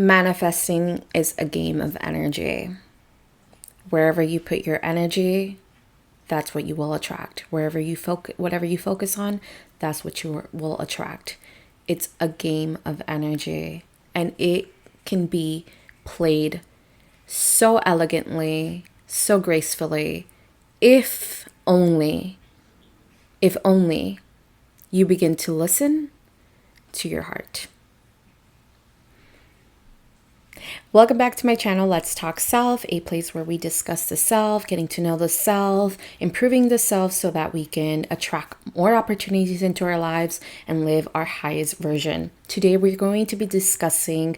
Manifesting is a game of energy. Wherever you put your energy, that's what you will attract. Whatever you focus on, that's what you will attract. It's a game of energy, and it can be played so elegantly, so gracefully, if only you begin to listen to your heart. Welcome back to my channel, Let's Talk Self, a place where we discuss the self, getting to know the self, improving the self so that we can attract more opportunities into our lives and live our highest version. Today, we're going to be discussing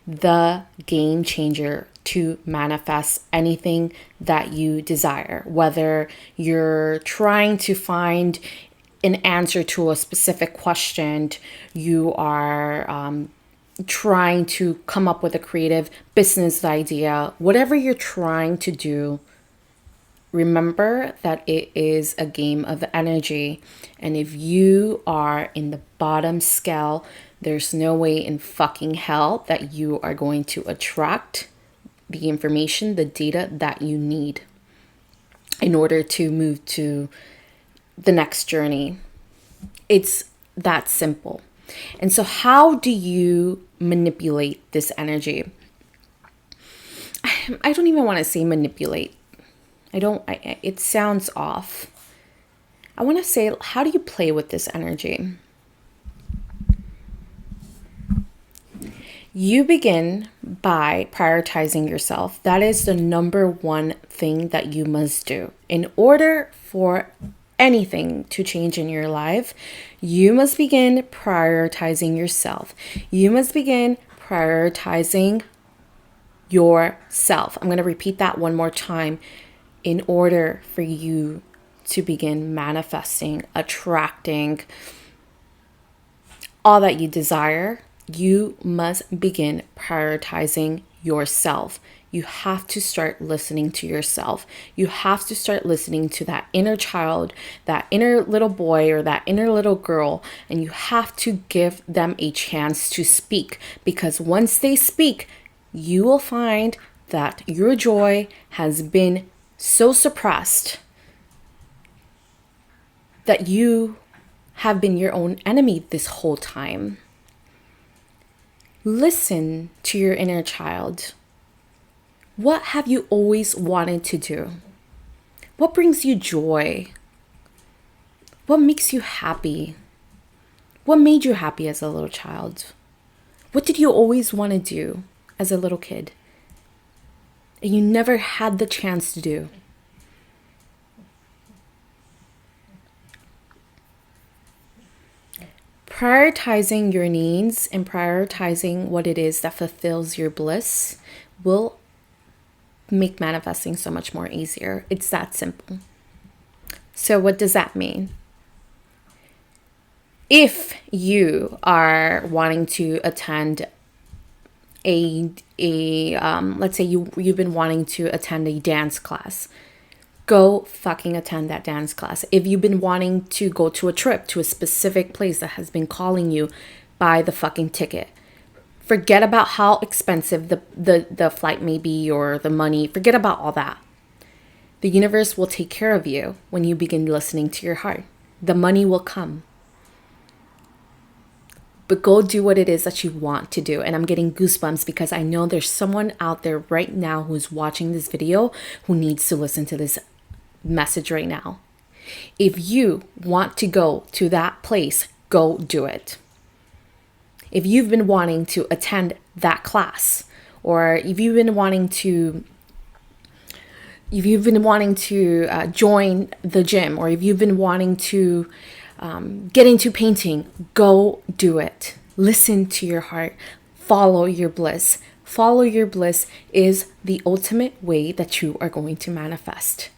the game changer to manifest anything that you desire, whether you're trying to find an answer to a specific question, you are trying to come up with a creative business idea, whatever you're trying to do, remember that it is a game of energy. And if you are in the bottom scale, there's no way in fucking hell that you are going to attract the information, the data that you need in order to move to the next journey. It's that simple. And so how do you manipulate this energy? I don't even want to say manipulate. It sounds off. I want to say, how do you play with this energy? You begin by prioritizing yourself. That is the number one thing that you must do. In order for anything to change in your life, you must begin prioritizing yourself. You must begin prioritizing yourself. I'm going to repeat that one more time. In order for you to begin manifesting, attracting all that you desire, you must begin prioritizing yourself. You have to start listening to yourself. You have to start listening to that inner child, that inner little boy or that inner little girl, and you have to give them a chance to speak, because once they speak, you will find that your joy has been so suppressed that you have been your own enemy this whole time. Listen to your inner child. What have you always wanted to do? What brings you joy? What makes you happy? What made you happy as a little child? What did you always want to do as a little kid and you never had the chance to do? Prioritizing your needs and prioritizing what it is that fulfills your bliss will make manifesting so much more easier. It's that simple. So what does that mean? If you are wanting to attend let's say you've been wanting to attend a dance class, go fucking attend that dance class. If you've been wanting to go to a trip to a specific place that has been calling you, buy the fucking ticket. Forget about how expensive the flight may be or the money. Forget about all that. The universe will take care of you when you begin listening to your heart. The money will come. But go do what it is that you want to do. And I'm getting goosebumps because I know there's someone out there right now who's watching this video who needs to listen to this message right now. If you want to go to that place, go do it. If you've been wanting to attend that class, or if you've been wanting to join the gym, or if you've been wanting to get into painting, go do it. Listen to your heart. Follow your bliss. Follow your bliss is the ultimate way that you are going to manifest,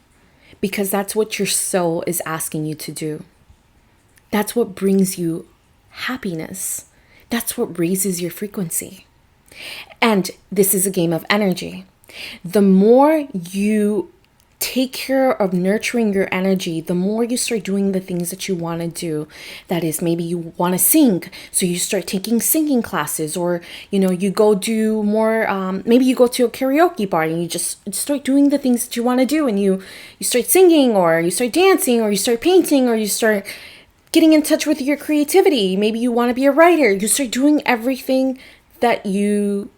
because that's what your soul is asking you to do. That's what brings you happiness. That's what raises your frequency. And this is a game of energy. The more you take care of nurturing your energy, the more you start doing the things that you want to do. That is, maybe you want to sing, so you start taking singing classes, or you go do more. Maybe you go to a karaoke bar and you just start doing the things that you want to do, and you start singing, or you start dancing, or you start painting, or you start getting in touch with your creativity. Maybe you want to be a writer. You start doing everything that you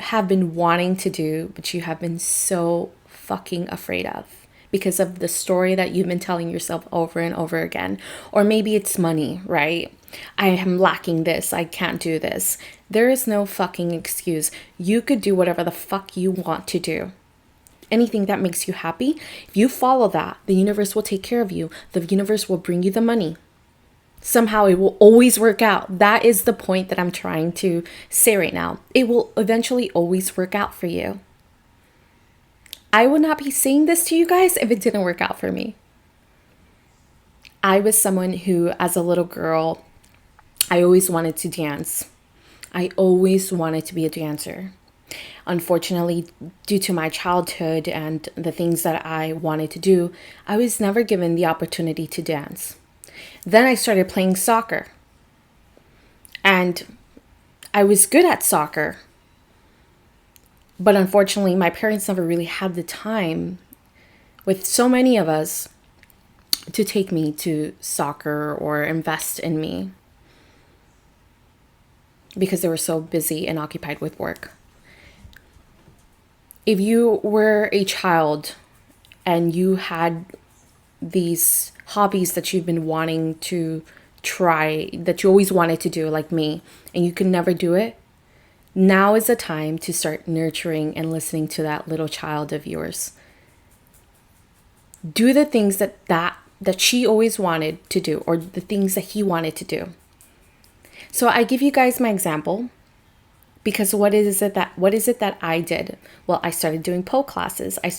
have been wanting to do, but you have been so fucking afraid of because of the story that you've been telling yourself over and over again. Or maybe it's money, right? I am lacking this. I can't do this. There is no fucking excuse. You could do whatever the fuck you want to do. Anything that makes you happy, if you follow that, the universe will take care of you. The universe will bring you the money. Somehow it will always work out. That is the point that I'm trying to say right now. It will eventually always work out for you. I would not be saying this to you guys if it didn't work out for me. I was someone who, as a little girl, I always wanted to dance. I always wanted to be a dancer. Unfortunately, due to my childhood and the things that I wanted to do, I was never given the opportunity to dance. Then I started playing soccer. And I was good at soccer. But unfortunately, my parents never really had the time, with so many of us, to take me to soccer or invest in me, because they were so busy and occupied with work. If you were a child and you had these hobbies that you've been wanting to try, that you always wanted to do, like me, and you could never do it, now is the time to start nurturing and listening to that little child of yours. Do the things that she always wanted to do, or the things that he wanted to do. So I give you guys my example, because what is it that I did? Well, I started doing pole classes. I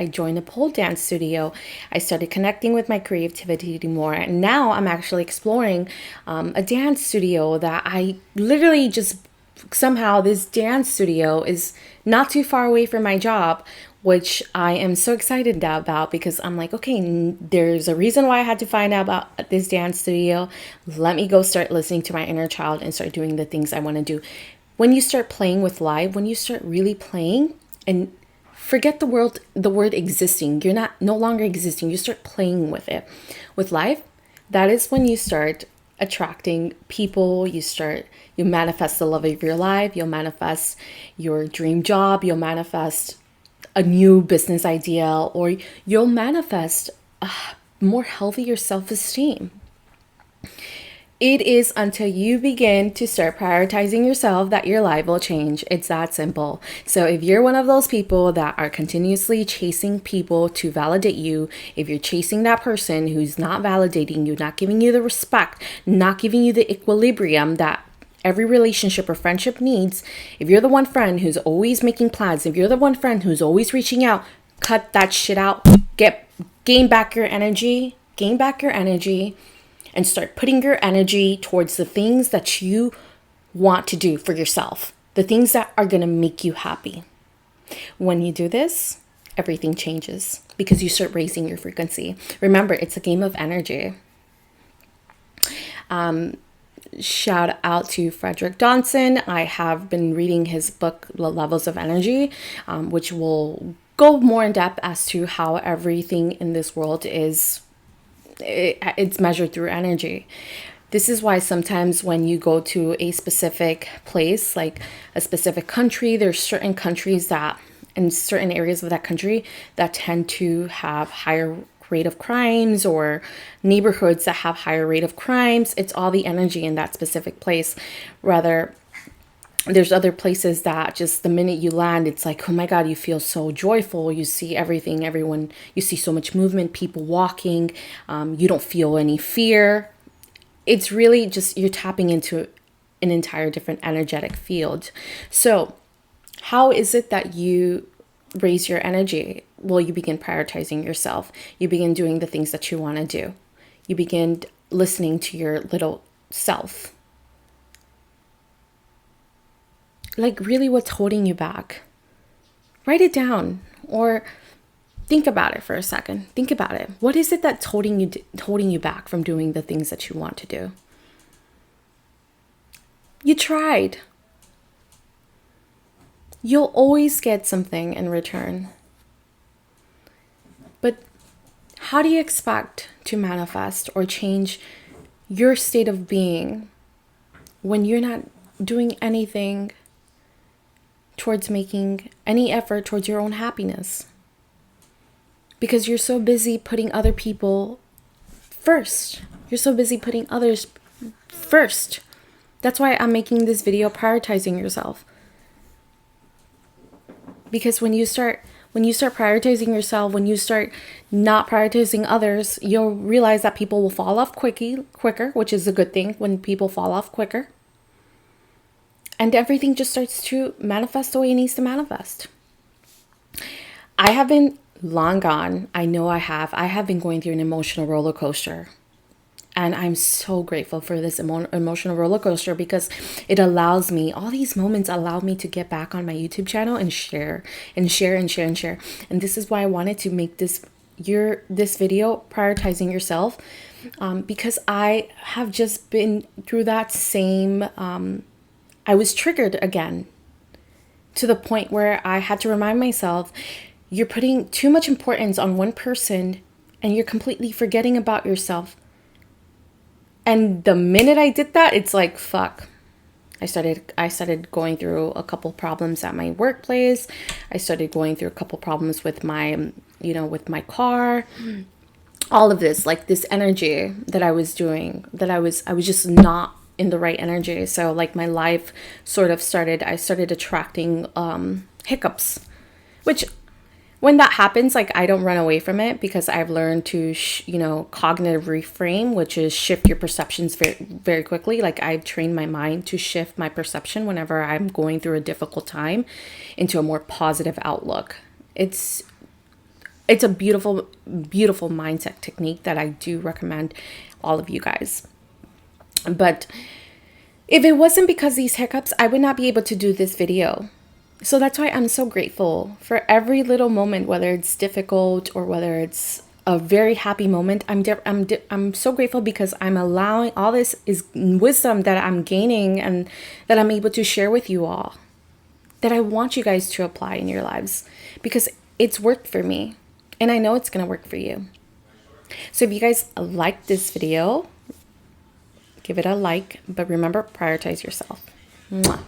joined a pole dance studio. I started connecting with my creativity more. And now I'm actually exploring a dance studio that I literally just, somehow this dance studio is not too far away from my job, which I am so excited about, because I'm like, okay, there's a reason why I had to find out about this dance studio. Let me go start listening to my inner child and start doing the things I want to do. When you start playing with life, when you start really playing, and forget the word existing, you're no longer existing, you start playing with it, with life, that is when you start attracting people. You manifest the love of your life, you'll manifest your dream job, you'll manifest a new business idea, or you'll manifest a more healthier self-esteem. It is until you begin to start prioritizing yourself that your life will change. It's that simple. So if you're one of those people that are continuously chasing people to validate you, if you're chasing that person who's not validating you, not giving you the respect, not giving you the equilibrium that every relationship or friendship needs, if you're the one friend who's always making plans, if you're the one friend who's always reaching out, cut that shit out. Gain back your energy, and start putting your energy towards the things that you want to do for yourself, the things that are going to make you happy. When you do this, everything changes, because you start raising your frequency. Remember, it's a game of energy. Shout out to Frederick Johnson. I have been reading his book, The Levels of Energy, which will go more in depth as to how everything in this world it's measured through energy. This is why sometimes when you go to a specific place, like a specific country, there's certain countries that, in certain areas of that country, that tend to have higher rate of crimes, or neighborhoods that have higher rate of crimes. It's all the energy in that specific place. Rather, there's other places that just the minute you land, it's like, oh my God, you feel so joyful. You see everything, everyone, you see so much movement, people walking. You don't feel any fear. It's really just, you're tapping into an entire different energetic field. So how is it that you raise your energy? Well, you begin prioritizing yourself. You begin doing the things that you want to do. You begin listening to your little self. Like, really, what's holding you back? Write it down, or Think about it for a second. Think about it. What is it that's holding you back from doing the things that you want to do? You tried. You'll always get something in return. But how do you expect to manifest or change your state of being when you're not doing anything towards making any effort towards your own happiness? Because you're so busy putting other people first. You're so busy putting others first. That's why I'm making this video, prioritizing yourself. Because when you start prioritizing yourself, when you start not prioritizing others, you'll realize that people will fall off quicker, which is a good thing when people fall off quicker. And everything just starts to manifest the way it needs to manifest. I have been long gone. I know I have. I have been going through an emotional roller coaster. And I'm so grateful for this emotional roller coaster because it allows me, all these moments allow me to get back on my YouTube channel and share. And this is why I wanted to make this video, prioritizing yourself, because I have just been through that same, I was triggered again to the point where I had to remind myself, you're putting too much importance on one person and you're completely forgetting about yourself. And the minute I did that, it's like, fuck. I started going through a couple problems at my workplace. I started going through a couple problems with my, with my car. All of this, like this energy that I was doing, that I was just not in the right energy. So like my life I started attracting hiccups, which when that happens, like I don't run away from it because I've learned to, cognitive reframe, which is shift your perceptions very, very quickly. Like I've trained my mind to shift my perception whenever I'm going through a difficult time into a more positive outlook. It's a beautiful, beautiful mindset technique that I do recommend all of you guys. But if it wasn't because of these hiccups, I would not be able to do this video. So that's why I'm so grateful for every little moment, whether it's difficult or whether it's a very happy moment. I'm so grateful because I'm allowing, all this is wisdom that I'm gaining and that I'm able to share with you all, that I want you guys to apply in your lives because it's worked for me and I know it's going to work for you. So if you guys like this video, give it a like, but remember, prioritize yourself. Mwah.